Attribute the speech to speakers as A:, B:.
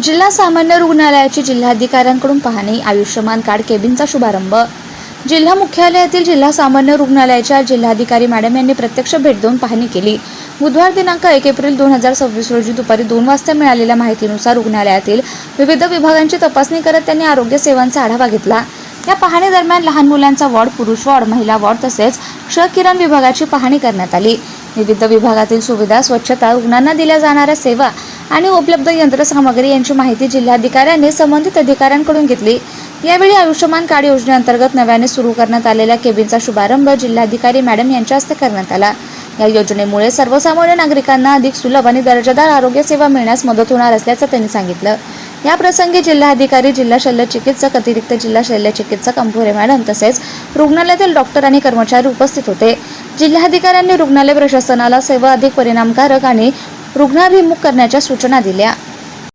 A: जिल्हा सामान्य रुग्णालयाची जिल्हाधिकाऱ्यांकडून पाहणी, आयुष्यमान कार्ड केबिनचा शुभारंभ। जिल्हा मुख्यालयातील जिल्हा सामान्य रुग्णालयाच्या जिल्हाधिकारी मॅडम यांनी प्रत्यक्ष भेट देऊन पाहणी केली। बुधवार दिनांक 1 एप्रिल 2026 रोजी दुपारी 2 वाजता मिळालेल्या माहितीनुसार रुग्णालयातील विविध विभागांची तपासणी करत त्यांनी आरोग्य सेवांचा आढावा घेतला। या पाहणी दरम्यान लहान मुलांचा वॉर्ड, पुरुष वॉर्ड, महिला वॉर्ड तसेच क्षकिरण विभागाची पाहणी करण्यात आली। विविध विभागातील सुविधा, स्वच्छता, रुग्णांना दिल्या जाणाऱ्या सेवा आणि उपलब्ध यंत्रसामग्री यांची माहिती जिल्हाधिकाऱ्यांनी संबंधित अधिकाऱ्यांकडून घेतली। यावेळी आयुष्यमान कार्ड योजनेअंतर्गत नव्याने सुरू करण्यात आलेल्या केबिनचा शुभारंभ जिल्हाधिकारी मॅडम यांच्या हस्ते करण्यात आला। या योजनेमुळे सर्वसामान्य नागरिकांना अधिक सुलभ आणि दर्जेदार आरोग्य सेवा मिळण्यास मदत होणार असल्याचं त्यांनी सांगितलं। या प्रसंगी जिल्हाधिकारी, जिल्हा शल्य चिकित्सक, अतिरिक्त जिल्हा शल्य चिकित्सक अंभोरे मॅडम तसेच रुग्णालयातील डॉक्टर आणि कर्मचारी उपस्थित होते। जिल्हाधिकाऱ्यांनी रुग्णालय प्रशासनाला सेवा अधिक परिणामकारक आणि रुग्णाभिमुख करण्याच्या सूचना दिल्या।